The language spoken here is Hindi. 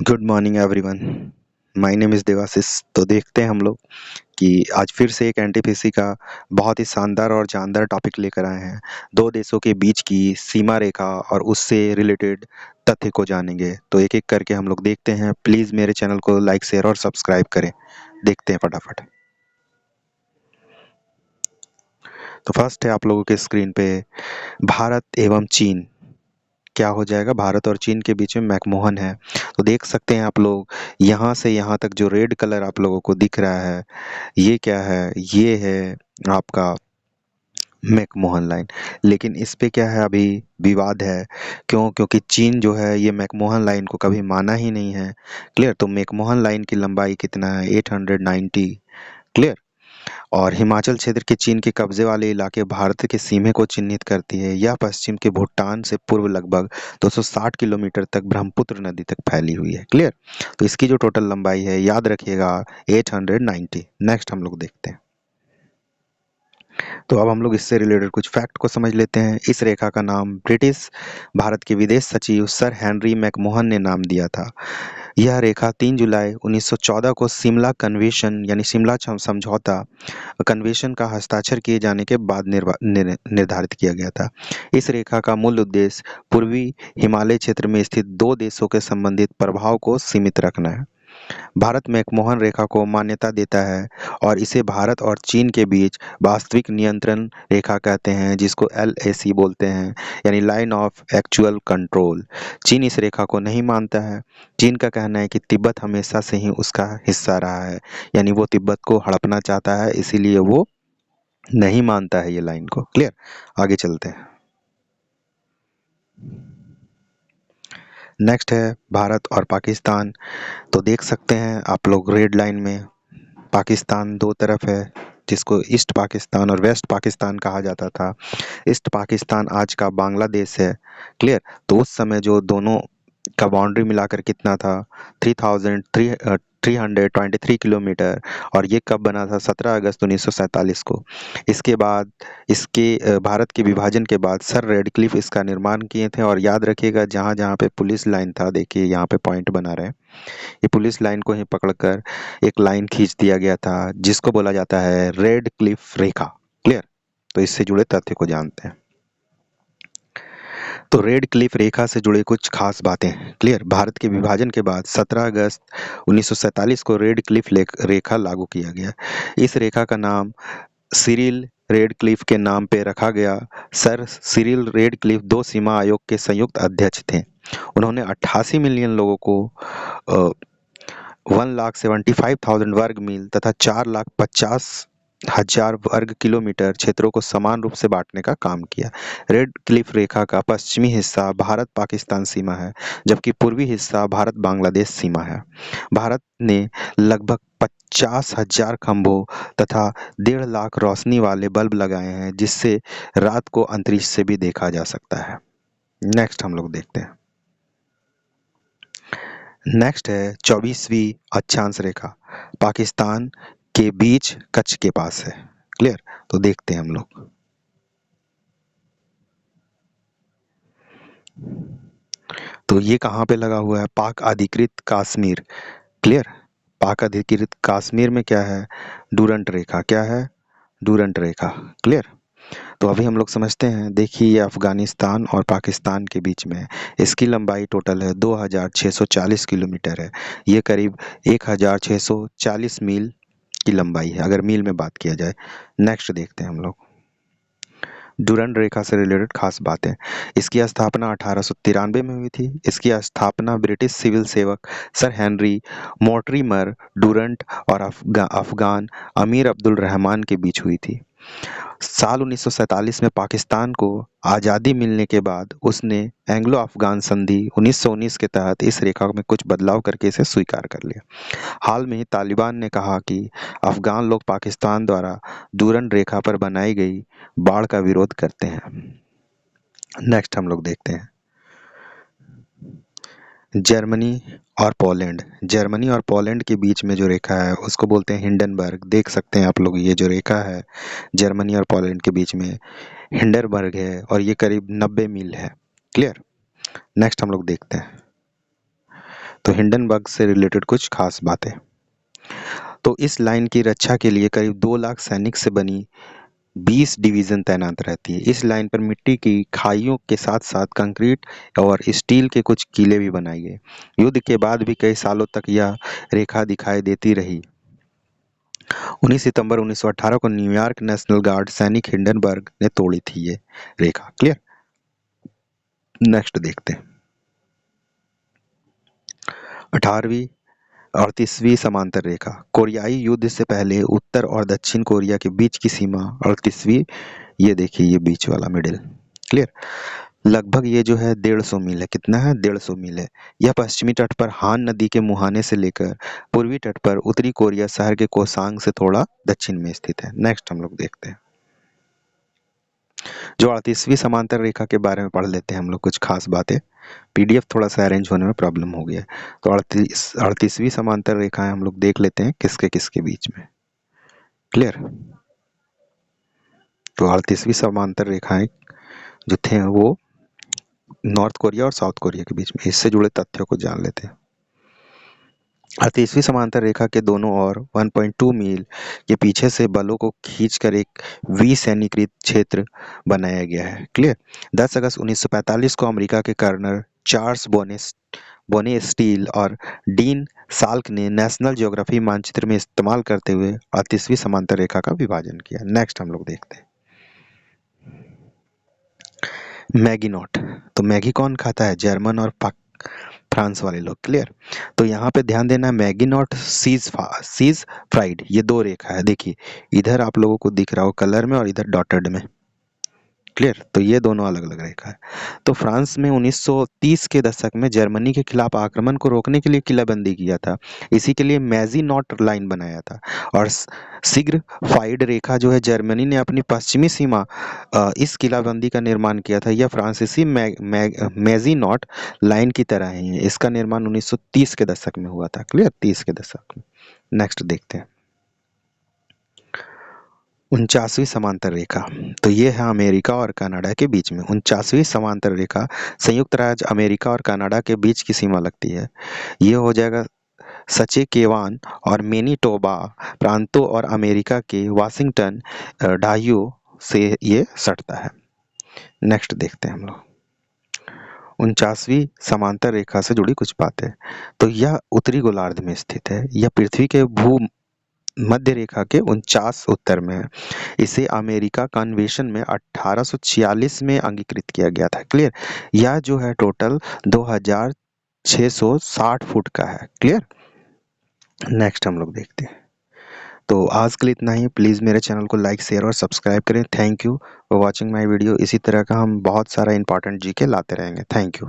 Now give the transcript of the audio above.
Good morning everyone. My name is Devashish. तो देखते हैं हम लोग कि आज फिर से एक एनटीपीसी का बहुत ही शानदार और जानदार टॉपिक लेकर आए हैं। दो देशों के बीच की सीमा रेखा और उससे रिलेटेड तथ्य को जानेंगे। तो एक एक करके हम लोग देखते हैं। प्लीज़ मेरे चैनल को लाइक शेयर और सब्सक्राइब करें। देखते हैं फटाफट। तो फर्स्ट है आप लोगों के स्क्रीन पे भारत एवं चीन। क्या हो जाएगा? भारत और चीन के बीच में मैकमोहन है। तो देख सकते हैं आप लोग यहाँ से यहाँ तक जो रेड कलर आप लोगों को दिख रहा है, ये क्या है? ये है आपका मैकमोहन लाइन। लेकिन इस पे क्या है, अभी विवाद है। क्यों? क्योंकि चीन जो है ये मैकमोहन लाइन को कभी माना ही नहीं है। क्लियर? तो मैकमोहन लाइन की लंबाई कितना है? 890। क्लियर? और हिमाचल क्षेत्र के चीन के कब्जे वाले इलाके भारत के सीमे को चिन्हित करती है। यह पश्चिम के भूटान से पूर्व लगभग 260 किलोमीटर तक ब्रह्मपुत्र नदी तक फैली हुई है। क्लियर? तो इसकी जो टोटल लंबाई है, याद रखिएगा, 890। नेक्स्ट हम लोग देखते हैं। तो अब हम लोग इससे रिलेटेड कुछ फैक्ट को समझ लेते हैं। इस रेखा का नाम ब्रिटिश भारत के विदेश सचिव सर हेनरी मैकमोहन ने नाम दिया था। यह रेखा 3 जुलाई 1914 को शिमला कन्वेंशन यानी शिमला समझौता कन्वेंशन का हस्ताक्षर किए जाने के बाद निर्धारित किया गया था। इस रेखा का मूल उद्देश्य पूर्वी हिमालय क्षेत्र में स्थित दो देशों के संबंधित प्रभाव को सीमित रखना है। भारत मैकमोहन रेखा को मान्यता देता है और इसे भारत और चीन के बीच वास्तविक नियंत्रण रेखा कहते हैं, जिसको LAC बोलते हैं, यानी लाइन ऑफ एक्चुअल कंट्रोल। चीन इस रेखा को नहीं मानता है। चीन का कहना है कि तिब्बत हमेशा से ही उसका हिस्सा रहा है, यानी वो तिब्बत को हड़पना चाहता है, इसीलिए वो नहीं मानता है ये लाइन को। क्लियर? आगे चलते हैं। नेक्स्ट है भारत और पाकिस्तान। तो देख सकते हैं आप लोग रेड लाइन में पाकिस्तान दो तरफ है, जिसको ईस्ट पाकिस्तान और वेस्ट पाकिस्तान कहा जाता था। ईस्ट पाकिस्तान आज का बांग्लादेश है। क्लियर? तो उस समय जो दोनों का बाउंड्री मिलाकर कितना था? 3,323 किलोमीटर। और ये कब बना था? 17 अगस्त 1947 को। इसके बाद भारत के विभाजन के बाद सर रेडक्लिफ इसका निर्माण किए थे। और याद रखिएगा, जहाँ जहाँ पे पुलिस लाइन था, देखिए यहाँ पे पॉइंट बना रहे हैं, ये पुलिस लाइन को ही पकड़कर एक लाइन खींच दिया गया था, जिसको बोला जाता है रेड क्लिफ रेखा। क्लियर? तो इससे जुड़े तथ्य को जानते हैं। तो रेड क्लिफ रेखा से जुड़े कुछ खास बातें। क्लियर? भारत के विभाजन के बाद 17 अगस्त 1947 को रेड क्लिफ रेखा लागू किया गया। इस रेखा का नाम सिरिल रेडक्लिफ के नाम पे रखा गया। सर सिरिल रेडक्लिफ दो सीमा आयोग के संयुक्त अध्यक्ष थे। उन्होंने 88 मिलियन लोगों को 1,75,000 वर्ग मील तथा 4,50,000 वर्ग किलोमीटर क्षेत्रों को समान रूप से बांटने का काम किया। रेड क्लिफ रेखा का पश्चिमी हिस्सा भारत पाकिस्तान सीमा है, जबकि पूर्वी हिस्सा भारत बांग्लादेश सीमा है। भारत ने लगभग 50,000 खंभों तथा 1.5 लाख रोशनी वाले बल्ब लगाए हैं, जिससे रात को अंतरिक्ष से भी देखा जा सकता है। नेक्स्ट हम लोग देखते हैं। नेक्स्ट है 24वीं अक्षांश रेखा, पाकिस्तान के बीच कच्छ के पास है। क्लियर? तो देखते हैं हम लोग। तो ये कहाँ पे लगा हुआ है? पाक अधिकृत कश्मीर। क्लियर? पाक अधिकृत कश्मीर में क्या है? डूरंट रेखा। क्या है? डूरंट रेखा। क्लियर? तो अभी हम लोग समझते हैं। देखिए, ये अफगानिस्तान और पाकिस्तान के बीच में है। इसकी लंबाई टोटल है 2,640 किलोमीटर है। ये करीब 1,640 मील की लंबाई है, अगर मील में बात किया जाए। नेक्स्ट देखते हैं हम लोग डूरंट रेखा से रिलेटेड खास बातें। इसकी स्थापना 1893 में हुई थी। इसकी स्थापना ब्रिटिश सिविल सेवक सर हेनरी मोर्टिमर डूरंट और अफगान अमीर अब्दुल रहमान के बीच हुई थी। साल 1947 में पाकिस्तान को आज़ादी मिलने के बाद उसने एंग्लो अफगान संधि 1919 के तहत इस रेखा में कुछ बदलाव करके इसे स्वीकार कर लिया। हाल में ही तालिबान ने कहा कि अफगान लोग पाकिस्तान द्वारा डूरंट रेखा पर बनाई गई बाड़ का विरोध करते हैं। नेक्स्ट हम लोग देखते हैं जर्मनी और पोलैंड। जर्मनी और पोलैंड के बीच में जो रेखा है उसको बोलते हैं हिंडनबर्ग। देख सकते हैं आप लोग, ये जो रेखा है जर्मनी और पोलैंड के बीच में हिंडनबर्ग है, और ये करीब 90 मील है। क्लियर? नेक्स्ट हम लोग देखते हैं। तो हिंडनबर्ग से रिलेटेड कुछ खास बातें। तो इस लाइन की रक्षा के लिए करीब 2 लाख सैनिक से बनी 20 डिवीजन तैनात रहती है। इस लाइन पर मिट्टी की खाइयों के साथ साथ कंक्रीट और स्टील के कुछ किले भी बनाए गए। युद्ध के बाद भी कई सालों तक यह रेखा दिखाई देती रही। 19 सितंबर 1918 को न्यूयॉर्क नेशनल गार्ड सैनिक हिंडनबर्ग ने तोड़ी थी ये रेखा। क्लियर। नेक्स्ट देखते हैं 18वीं 38वीं समांतर रेखा। कोरियाई युद्ध से पहले उत्तर और दक्षिण कोरिया के बीच की सीमा 38वीं, ये देखिए ये बीच वाला मिडिल। क्लियर। लगभग ये जो है 150 मील है। कितना है? 150 मील है। यह पश्चिमी तट पर हान नदी के मुहाने से लेकर पूर्वी तट पर उत्तरी कोरिया शहर के कोसांग से थोड़ा दक्षिण में स्थित है। नेक्स्ट हम लोग देखते हैं जो 38वीं समांतर रेखा के बारे में पढ़ लेते हैं हम लोग कुछ खास बातें। पीडीएफ थोड़ा सा अरेंज होने में प्रॉब्लम हो गया है। तो 38वीं समांतर रेखाएं हम लोग देख लेते हैं किसके किसके बीच में। क्लियर। तो 38वीं समांतर रेखाएं जो थे वो नॉर्थ कोरिया और साउथ कोरिया के बीच में। इससे जुड़े तथ्यों को जान लेते हैं। 38वीं समांतर रेखा के दोनों ओर 1.2 मील के पीछे से बलों को खींचकर एक विसैन्यीकृत क्षेत्र बनाया गया है। क्लियर। 10 अगस्त 1945 को अमेरिका के कर्नल चार्ल्स बोने स्टील और डीन साल्क ने नेशनल ज्योग्राफी मानचित्र में इस्तेमाल करते हुए 38वीं समांतर रेखा का विभाजन किया। नेक्स्ट हम लोग देखते हैं मैगी नॉट। तो मैगी कौन खाता है? जर्मन और फ्रांस वाले लोग। क्लियर। तो यहाँ पे ध्यान देना, मैगी नॉट सीज फ्राइड, ये 2 रेखा है। देखिए इधर आप लोगों को दिख रहा हो कलर में और इधर डॉटेड में। क्लियर। तो ये दोनों अलग अलग रेखा है। तो फ्रांस में 1930 के दशक में जर्मनी के खिलाफ आक्रमण को रोकने के लिए किलाबंदी किया था। इसी के लिए मैजी नॉट लाइन बनाया था। और शीघ्र फाइड रेखा जो है, जर्मनी ने अपनी पश्चिमी सीमा इस किलाबंदी का निर्माण किया था। यह फ्रांसीसी मैजी नॉट लाइन की तरह ही है। इसका निर्माण 1930 के दशक में हुआ था। क्लियर। 30 के दशक में। नेक्स्ट देखते हैं 49वीं समांतर रेखा। तो ये है अमेरिका और कनाडा के बीच में। 49वीं समांतर रेखा संयुक्त राज्य अमेरिका और कनाडा के बीच की सीमा लगती है। ये हो जाएगा सचेकेवान और मैनीटोबा प्रांतों और अमेरिका के वाशिंगटन डाहियो से ये सटता है। नेक्स्ट देखते हैं हम लोग 49वीं समांतर रेखा से जुड़ी कुछ बातें। तो यह उत्तरी गोलार्ध में स्थित है। यह पृथ्वी के भू मध्य रेखा के 49 उत्तर में है। इसे अमेरिका कन्वेंशन में 1846 में अंगीकृत किया गया था। क्लियर। यह जो है टोटल 2660 फुट का है। क्लियर। नेक्स्ट हम लोग देखते हैं। तो आज के लिए इतना ही। प्लीज़ मेरे चैनल को लाइक शेयर और सब्सक्राइब करें। Thank you for watching my video. इसी तरह का हम बहुत सारा इंपॉर्टेंट जीके लाते रहेंगे। Thank you.